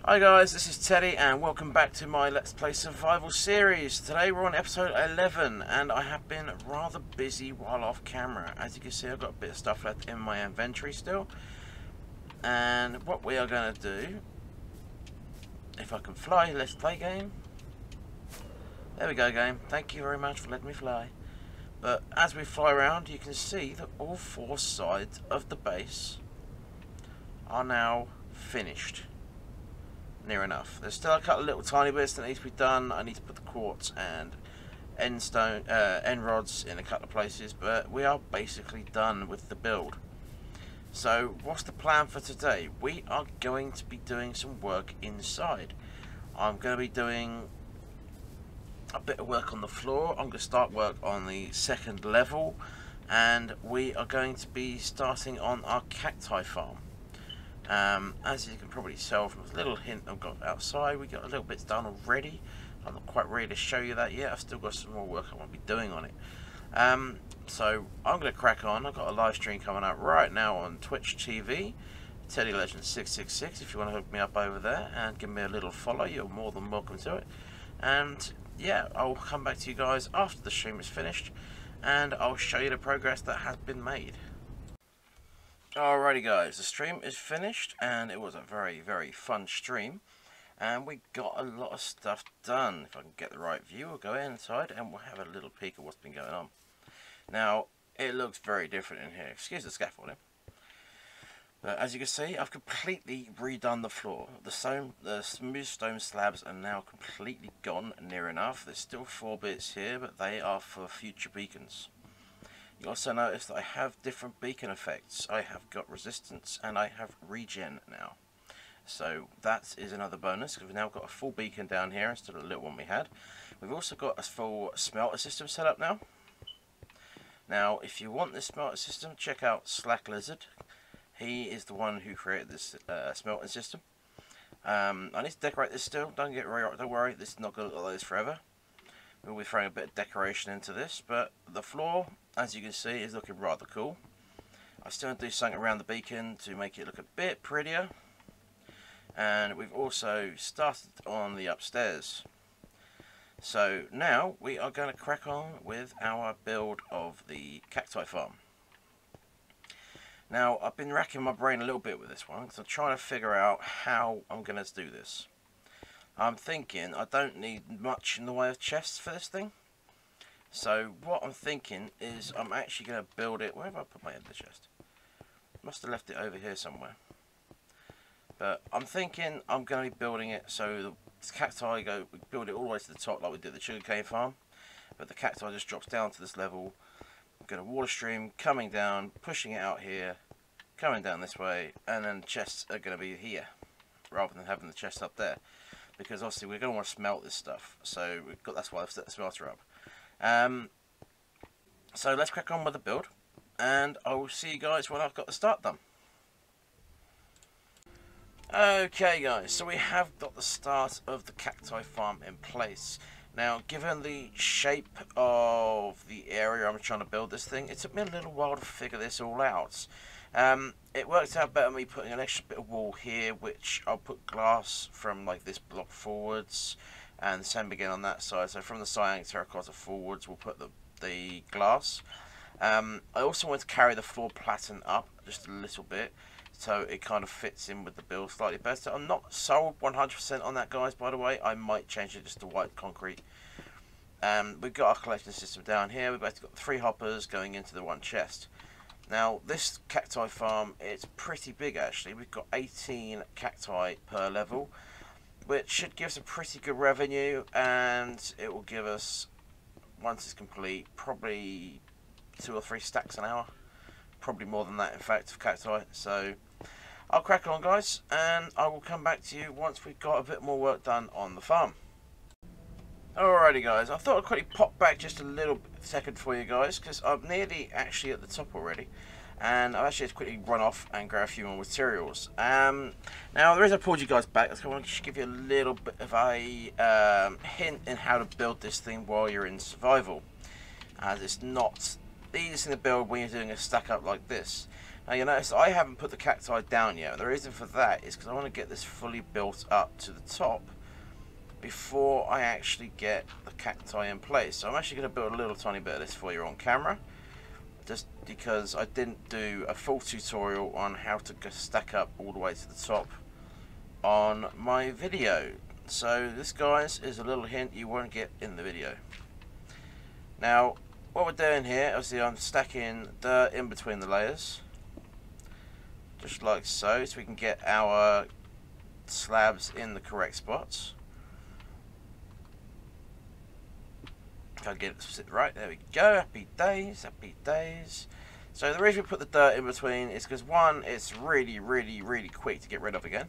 Hi guys, this is Teddy and welcome back to my Let's Play Survival series. Today we're on episode 11 and I have been rather busy while off camera. As you can see, I've got a bit of stuff left in my inventory still. And what we are going to do, if I can fly, let's play game. There we go, game. Thank you very much for letting me fly. But as we fly around, you can see that all four sides of the base are now finished. Near enough. There's still a couple of little tiny bits that need to be done. I need to put the quartz and end rods in a couple of places, but we are basically done with the build. So what's the plan for today? We are going to be doing some work inside. I'm going to be doing a bit of work on the floor. I'm going to start work on the second level, and we are going to be starting on our cacti farm. As you can probably tell from the little hint I've got outside, we got a little bits done already. I'm not quite ready to show you that yet. I've still got some more work I want to be doing on it. So I'm going to crack on. I've got a live stream coming out right now on Twitch TV, Teddy Legend 666. If you want to hook me up over there and give me a little follow, you're more than welcome to it. And yeah, I'll come back to you guys after the stream is finished, and I'll show you the progress that has been made. Alrighty guys, the stream is finished and it was a very fun stream and we got a lot of stuff done. If I can get the right view, we'll go inside and we'll have a little peek at what's been going on. Now it looks very different in here, excuse the scaffolding, but as you can see I've completely redone the floor. The smooth stone slabs are now completely gone near enough. There's still 4 bits here, but they are for future beacons. You also notice that I have different beacon effects. I have got resistance and I have regen now. So that is another bonus, because we've now got a full beacon down here instead of the little one we had. We've also got a full smelter system set up now. Now if you want this smelter system, check out Slack Lizard. He is the one who created this smelting system. I need to decorate this still. Don't worry, this is not going to look like this forever. We'll be throwing a bit of decoration into this, but the floor, as you can see, is looking rather cool. I still want to do something around the beacon to make it look a bit prettier. And we've also started on the upstairs. So now we are going to crack on with our build of the cacti farm. Now I've been racking my brain a little bit with this one, because I'm trying to figure out how I'm going to do this. I'm thinking I don't need much in the way of chests for this thing. So what I'm thinking is I'm actually going to build it. Where have I put my ender chest? Must have left it over here somewhere. But I'm thinking I'm going to be building it so the cacti we build it all the way to the top like we did the sugarcane farm. But the cacti just drops down to this level. I'm going to water stream coming down, pushing it out here, coming down this way, and then the chests are going to be here rather than having the chest up there. Because obviously we're going to want to smelt this stuff, so that's why I've set the smelter up. So let's crack on with the build, and I will see you guys when I've got the start done. Okay guys, so we have got the start of the cacti farm in place. Now given the shape of the area I'm trying to build this thing, it took me a little while to figure this all out. It worked out better me putting an extra bit of wall here, which I'll put glass from like this block forwards, and the same again on that side. So from the cyan terracotta forwards we'll put the glass. I also want to carry the floor platen up just a little bit, so it kind of fits in with the build slightly better. I'm not sold 100% on that, guys, by the way. I might change it just to white concrete. We've got our collection system down here. We've basically got 3 hoppers going into the 1 chest. Now this cacti farm, it's pretty big actually. We've got 18 cacti per level, which should give us a pretty good revenue, and it will give us, once it's complete, probably 2 or 3 stacks an hour. Probably more than that in fact of cacti. So I'll crack on guys, and I will come back to you once we've got a bit more work done on the farm. Alrighty guys, I thought I'd quickly pop back just a little second for you guys, because I'm nearly actually at the top already, and I've actually just quickly run off and grab a few more materials. Now the reason I pulled you guys back is I want to just give you a little bit of a hint in how to build this thing while you're in survival, as it's not the easiest thing to build when you're doing a stack up like this. Now you notice I haven't put the cacti down yet. The reason for that is because I want to get this fully built up to the top before I actually get the cacti in place. So I'm actually going to build a little tiny bit of this for you on camera, just because I didn't do a full tutorial on how to stack up all the way to the top on my video. So this, guys, is a little hint you won't get in the video. Now what we're doing here, obviously I'm stacking dirt in between the layers, just like so we can get our slabs in the correct spots. If I get it to sit right, there we go. Happy days, happy days. So the reason we put the dirt in between is because, one, it's really quick to get rid of again,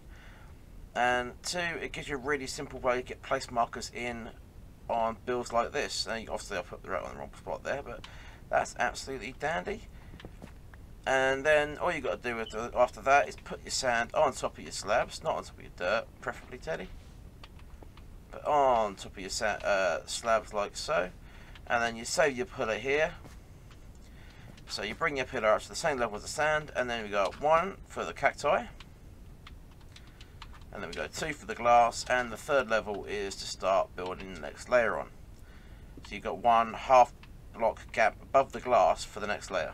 and two, it gives you a really simple way to get place markers in on builds like this. Now, obviously I put the dirt on the wrong spot there, but that's absolutely dandy. And then all you got to do after that is put your sand on top of your slabs, not on top of your dirt, preferably, Teddy, but on top of your slabs like so. And then you save your pillar here. So you bring your pillar up to the same level as the sand, and then we got 1 for the cacti, and then we go 2 for the glass, and the third level is to start building the next layer on. So you've got 1 half block gap above the glass for the next layer.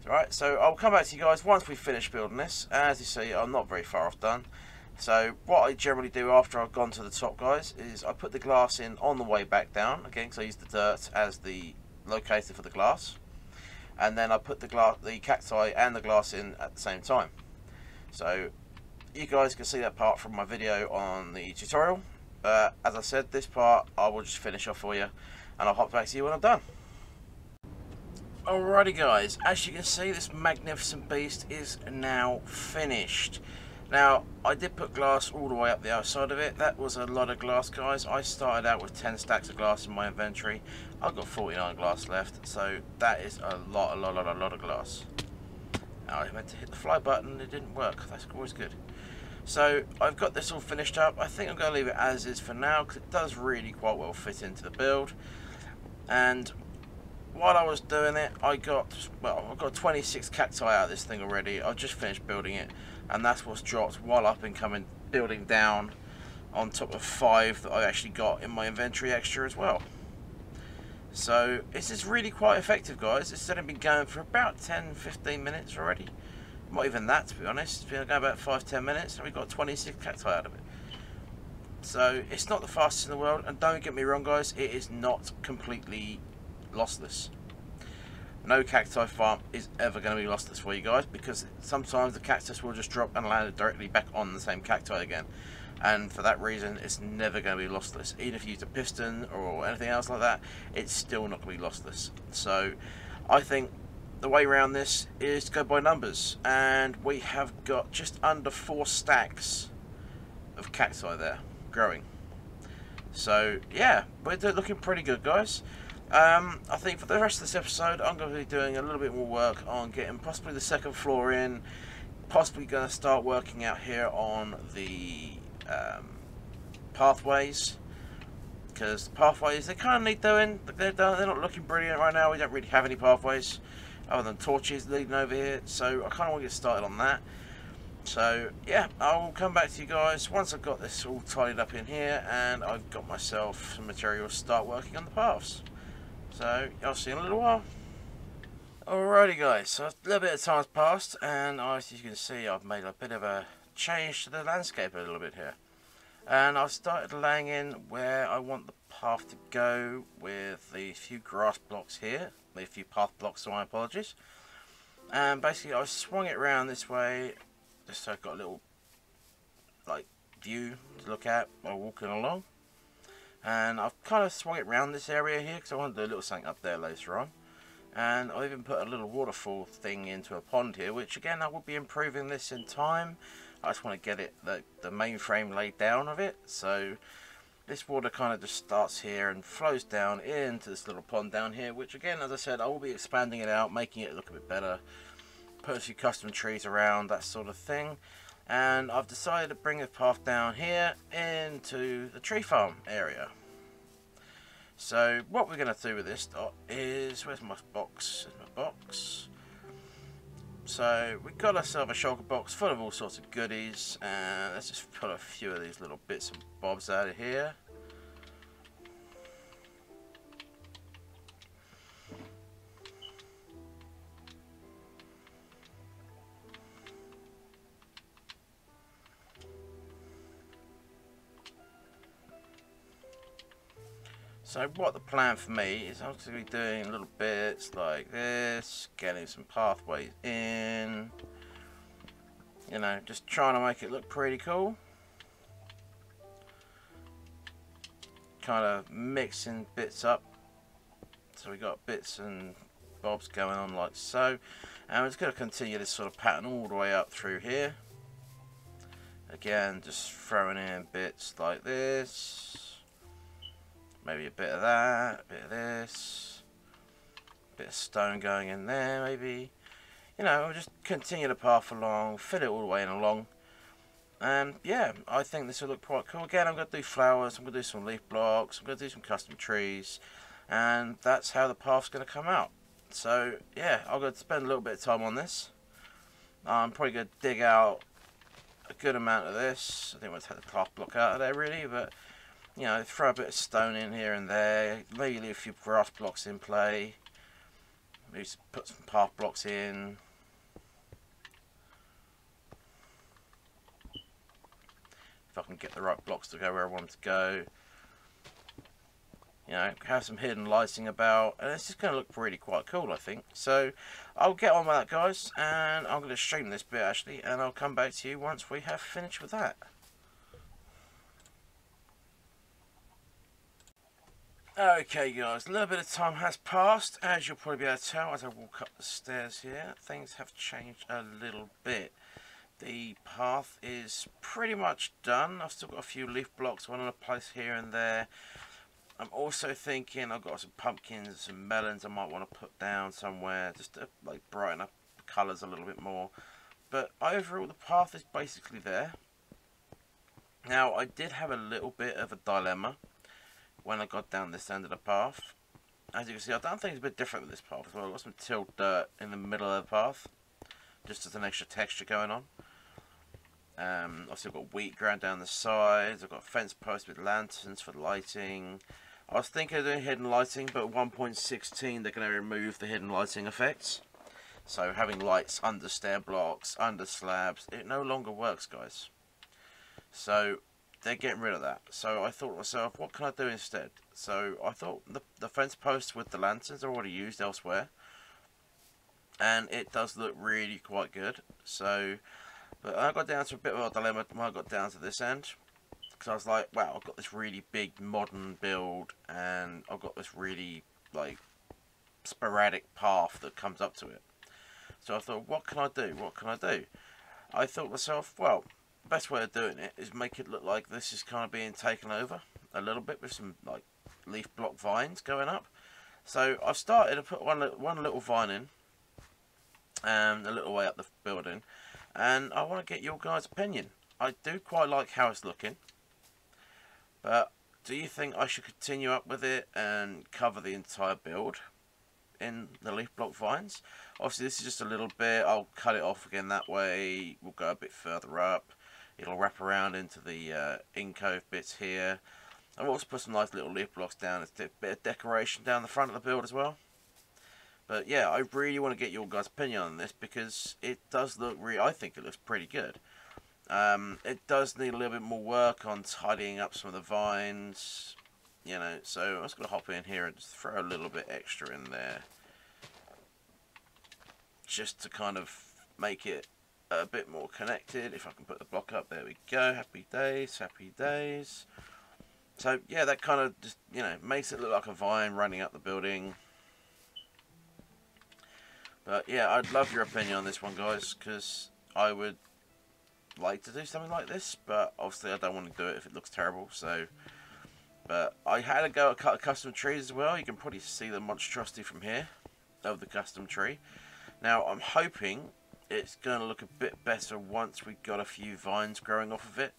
Alright, so I'll come back to you guys once we finish building this. As you see, I'm not very far off done. So what I generally do after I've gone to the top, guys, is I put the glass in on the way back down, again, because I use the dirt as the locator for the glass. And then I put the cacti and the glass in at the same time. So you guys can see that part from my video on the tutorial. As I said, this part I will just finish off for you, and I'll hop back to you when I'm done. Alrighty, guys, as you can see, this magnificent beast is now finished. Now, I did put glass all the way up the outside of it. That was a lot of glass, guys. I started out with 10 stacks of glass in my inventory. I've got 49 glass left, so that is a lot of glass. Now, I meant to hit the fly button, it didn't work. That's always good. So, I've got this all finished up. I think I'm going to leave it as is for now, because it does really quite well fit into the build. And while I was doing it, I've got 26 cacti out of this thing already. I've just finished building it, and that's what's dropped while I've been building down on top of 5 that I actually got in my inventory extra as well. So this is really quite effective, guys. It's only been going for about 10-15 minutes already. Not even that, to be honest. It's been going about 5-10 minutes, and we've got 26 cacti out of it. So it's not the fastest in the world, and don't get me wrong, guys, it is not completely lossless. No Cacti Farm is ever going to be lossless for you guys, because sometimes the cactus will just drop and land directly back on the same cacti again, and for that reason it's never going to be lossless. Even if you use a piston or anything else like that, it's still not going to be lossless. So I think the way around this is to go by numbers, and we have got just under 4 stacks of cacti there growing. So yeah, we're looking pretty good, guys. I think for the rest of this episode, I'm going to be doing a little bit more work on getting possibly the second floor in. Possibly going to start working out here on the pathways, because the pathways, they kind of need doing. They're not looking brilliant right now. We don't really have any pathways other than torches leading over here, so I kind of want to get started on that. So yeah, I'll come back to you guys once I've got this all tidied up in here and I've got myself some material to start working on the paths. So I'll see you in a little while. Alrighty, guys, so a little bit of time's passed, and as you can see, I've made a bit of a change to the landscape a little bit here. And I've started laying in where I want the path to go, with a few grass blocks here, a few path blocks, so my apologies. And basically I've swung it around this way, just so I've got a little view to look at while walking along. And I've kind of swung it around this area here because I want to do a little something up there later on. And I've even put a little waterfall thing into a pond here, which again I will be improving this in time. I just want to get it the main frame laid down of it, so this water kind of just starts here and flows down into this little pond down here, which again, as I said, I will be expanding it out, making it look a bit better, put a few custom trees around, that sort of thing. And I've decided to bring the path down here into the tree farm area. So what we're going to do with this dot is, where's my box? There's my box. So we've got ourselves a shulker box full of all sorts of goodies, and let's just pull a few of these little bits and bobs out of here. So what the plan for me is, I'm going to be doing little bits like this, getting some pathways in, you know, just trying to make it look pretty cool. Kind of mixing bits up. So we got bits and bobs going on like so. And we're just going to continue this sort of pattern all the way up through here. Again, just throwing in bits like this. Maybe a bit of that, a bit of this, a bit of stone going in there maybe. You know, we'll just continue the path along, fill it all the way in along. And yeah, I think this will look quite cool. Again, I'm going to do flowers, I'm going to do some leaf blocks, I'm going to do some custom trees. And that's how the path's going to come out. So yeah, I'm going to spend a little bit of time on this. I'm probably going to dig out a good amount of this. I think we'll take the cloth block out of there really, but you know, throw a bit of stone in here and there, maybe leave a few grass blocks in play, maybe put some path blocks in. If I can get the right blocks to go where I want them to go. You know, have some hidden lighting about, and it's just going to look really quite cool, I think. So, I'll get on with that, guys, and I'm going to stream this bit, actually, and I'll come back to you once we have finished with that. Okay guys, a little bit of time has passed, as you'll probably be able to tell as I walk up the stairs here. Things have changed a little bit. The path is pretty much done. I've still got a few leaf blocks I want to place here and there. I'm also thinking I've got some pumpkins, some melons I might want to put down somewhere just to like brighten up the colours a little bit more. But overall the path is basically there. Now I did have a little bit of a dilemma when I got down this end of the path. As you can see, I've done things a bit different with this path as well. I've got some tilled dirt in the middle of the path, just as an extra texture going on. Obviously I've got wheat ground down the sides, I've got a fence post with lanterns for lighting. I was thinking of doing hidden lighting, but at 1.16 they're going to remove the hidden lighting effects. So having lights under stair blocks, under slabs, it no longer works, guys. So they're getting rid of that. So I thought to myself, what can I do instead? So I thought the fence posts with the lanterns are already used elsewhere, and it does look really quite good. So, but I got down to a bit of a dilemma when I got down to this end, because I was like, wow, I've got this really big modern build, and I've got this really like sporadic path that comes up to it. So I thought, what can I do? What can I do? I thought to myself, well, the best way of doing it is make it look like this is kind of being taken over a little bit with some like leaf block vines going up. So I've started to put one little vine in, a little way up the building, and I want to get your guys' opinion. I do quite like how it's looking, but do you think I should continue up with it and cover the entire build in the leaf block vines? Obviously this is just a little bit, I'll cut it off again that way, we'll go a bit further up. It'll wrap around into the in-cove bits here. I've also put some nice little leaf blocks down. It's a bit of decoration down the front of the build as well. But yeah, I really want to get your guys' opinion on this, because it does look I think it looks pretty good. It does need a little bit more work on tidying up some of the vines, you know. So I'm just going to hop in here and just throw a little bit extra in there, just to kind of make it a bit more connected. If I can put the block up, there we go. Happy days, happy days. So yeah, that kind of just, you know, makes it look like a vine running up the building. But yeah, I'd love your opinion on this one, guys, because I would like to do something like this, but obviously I don't want to do it if it looks terrible. So, but I had a go at custom trees as well. You can probably see the monstrosity from here of the custom tree. Now I'm hoping it's going to look a bit better once we've got a few vines growing off of it.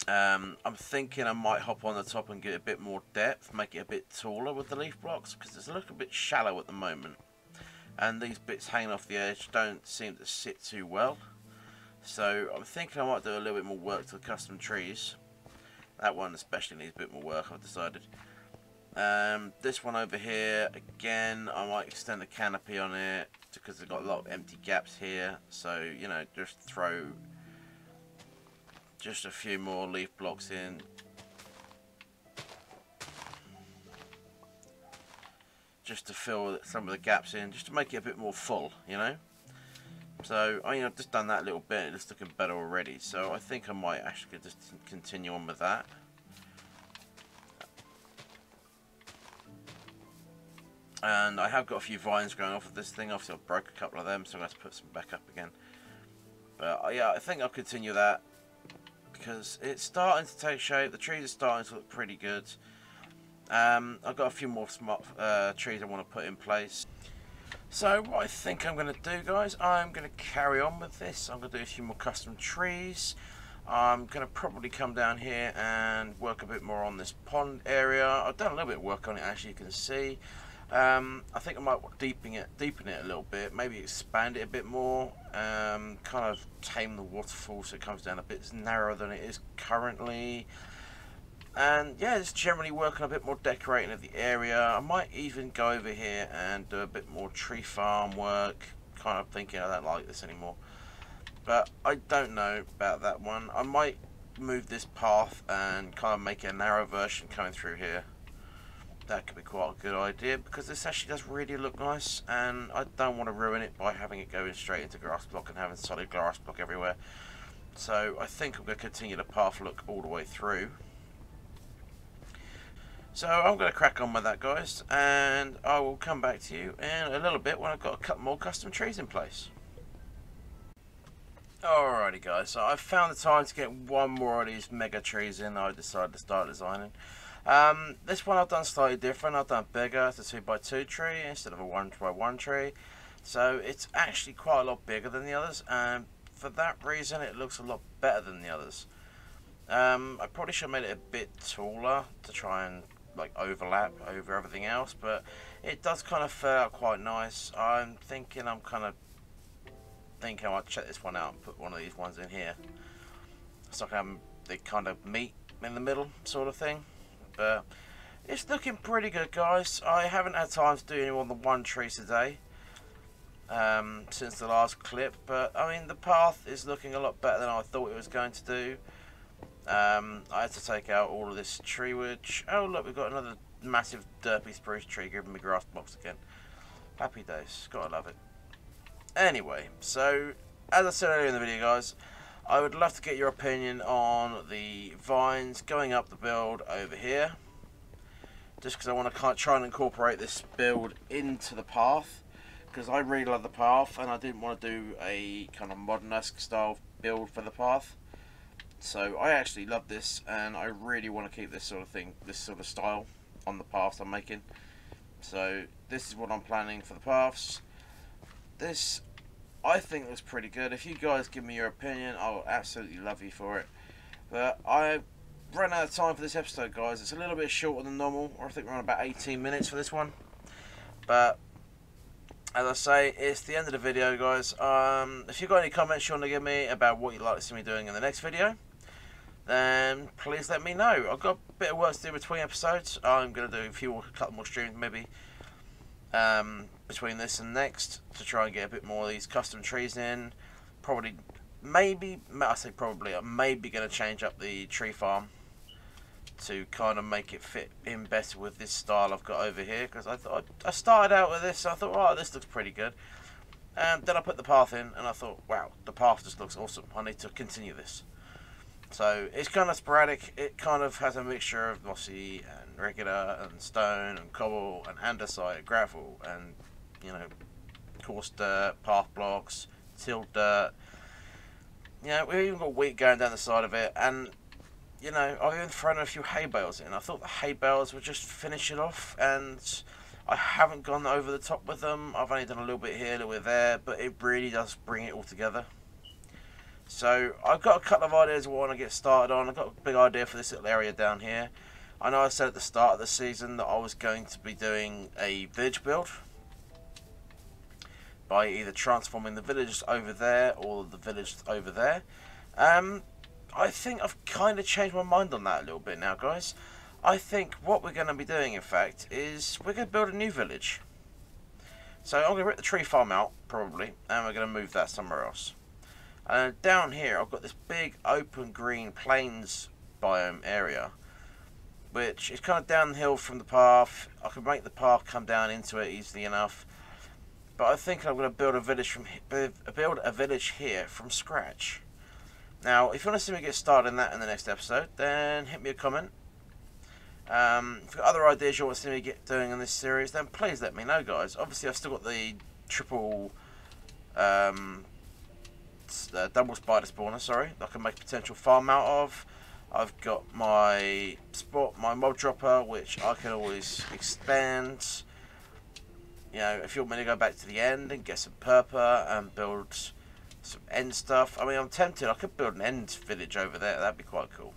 I'm thinking I might hop on the top and get a bit more depth, make it a bit taller with the leaf blocks, because it's a little bit shallow at the moment. and these bits hanging off the edge don't seem to sit too well. So I'm thinking I might do a little bit more work to the custom trees. That one especially needs a bit more work, I've decided. This one over here, again, I might extend the canopy on it because they've got a lot of empty gaps here. So, you know, just throw just a few more leaf blocks in. Just to fill some of the gaps in, just to make it a bit more full, you know. So, I mean, I've just done that little bit, and it's looking better already. So, I think I might actually just continue on with that. And I have got a few vines growing off of this thing. Obviously, I broke a couple of them, so I'm going to have to put some back up again. But, yeah, I think I'll continue that because it's starting to take shape. The trees are starting to look pretty good. I've got a few more smart trees I want to put in place. So what I think I'm going to do, guys, I'm going to carry on with this. I'm going to do a few more custom trees. I'm going to probably come down here and work a bit more on this pond area. I've done a little bit of work on it, as you can see. I think I might deepen it a little bit, maybe expand it a bit more, kind of tame the waterfall so it comes down a bit narrower than it is currently. And yeah, just generally working a bit more decorating of the area. I might even go over here and do a bit more tree farm work. Kind of thinking I don't like this anymore. But I don't know about that one. I might move this path and kind of make a narrow version coming through here. That could be quite a good idea because this actually does really look nice. And I don't want to ruin it by having it going straight into grass block and having solid grass block everywhere. So I think I'm going to continue the path look all the way through. So I'm going to crack on with that, guys, and I will come back to you in a little bit when I've got a couple more custom trees in place. Alrighty, guys, so I've found the time to get one more of these mega trees in. I decided to start designing. This one I've done slightly different. I've done bigger. It's a 2x2 tree instead of a 1x1 tree. So it's actually quite a lot bigger than the others, and for that reason it looks a lot better than the others. I probably should have made it a bit taller to try and like overlap over everything else, but it does kind of fare out quite nice. I might check this one out and put one of these ones in here so they kind of meet in the middle sort of thing. But it's looking pretty good, guys. I haven't had time to do any more than one tree today since the last clip, but I mean the path is looking a lot better than I thought it was going to do. I had to take out all of this tree wood. Oh look, we've got another massive derpy spruce tree giving me grass blocks again. Happy days, gotta love it. Anyway, so as I said earlier in the video, guys, I would love to get your opinion on the vines going up the build over here. Just because I want to try and incorporate this build into the path, because I really love the path and I didn't want to do a kind of modern-esque style build for the path. So I actually love this and I really want to keep this sort of thing, this sort of style on the paths I'm making. So this is what I'm planning for the paths. This I think looks pretty good. If you guys give me your opinion, I'll absolutely love you for it. But I've run out of time for this episode, guys. It's a little bit shorter than normal. I think we're on about 18 minutes for this one. But as I say, it's the end of the video, guys. If you've got any comments you want to give me about what you'd like to see me doing in the next video, then please let me know. I've got a bit of work to do between episodes. I'm going to do a couple more streams maybe between this and next to try and get a bit more of these custom trees in. Probably, maybe, I say probably, I'm maybe going to change up the tree farm to kind of make it fit in better with this style I've got over here, because I started out with this and I thought, oh, this looks pretty good, and then I put the path in and I thought, wow, the path just looks awesome, I need to continue this. So it's kind of sporadic. It kind of has a mixture of mossy and regular and stone and cobble and andesite, gravel, and you know, coarse dirt, path blocks, tilled dirt. You know, we've even got wheat going down the side of it, and you know, I've even thrown a few hay bales in. I thought the hay bales would just finish it off, and I haven't gone over the top with them. I've only done a little bit here, a little bit there, but it really does bring it all together. So I've got a couple of ideas I want to get started on. I've got a big idea for this little area down here. I know I said at the start of the season that I was going to be doing a village build. by either transforming the village over there or the village over there. I think I've kind of changed my mind on that a little bit now, guys. I think what we're going to be doing, in fact, is we're going to build a new village. So I'm going to rip the tree farm out, probably, and we're going to move that somewhere else. And down here, I've got this big open green plains biome area, which is kind of downhill from the path. I can make the path come down into it easily enough. But I think I'm going to build a village here from scratch. Now, if you want to see me get started in that in the next episode, then hit me a comment. If you've got other ideas you want to see me doing in this series, then please let me know, guys. Obviously, I've still got the triple double spider spawner, sorry, that I can make a potential farm out of. I've got my mob dropper, which I can always expand. You know, if you want me to go back to the end and get some purple and build some end stuff. I mean, I'm tempted. I could build an end village over there. That'd be quite cool.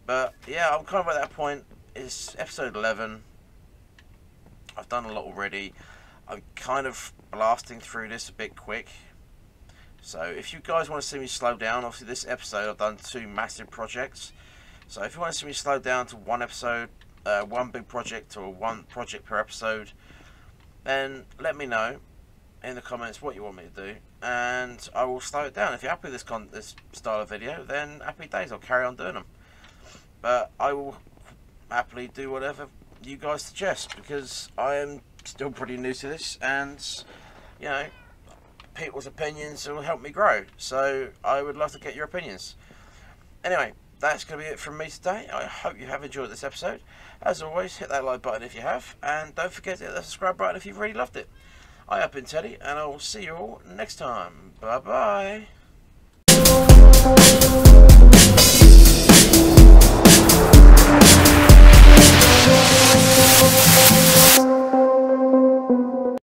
But yeah, I'm kind of at that point. It's episode 11. I've done a lot already. I'm kind of blasting through this a bit quick. So if you guys want to see me slow down, obviously this episode I've done 2 massive projects. So if you want to see me slow down to one episode, one big project, or one project per episode, then let me know in the comments what you want me to do, and I will slow it down. If you're happy with this style of video, then happy days, I'll carry on doing them. But I will happily do whatever you guys suggest, because I am still pretty new to this, and you know, people's opinions will help me grow, so I would love to get your opinions. Anyway, that's going to be it from me today. I hope you have enjoyed this episode. As always, hit that like button if you have, and don't forget to hit the subscribe button if you've really loved it. I have been Teddy, and I will see you all next time. Bye bye.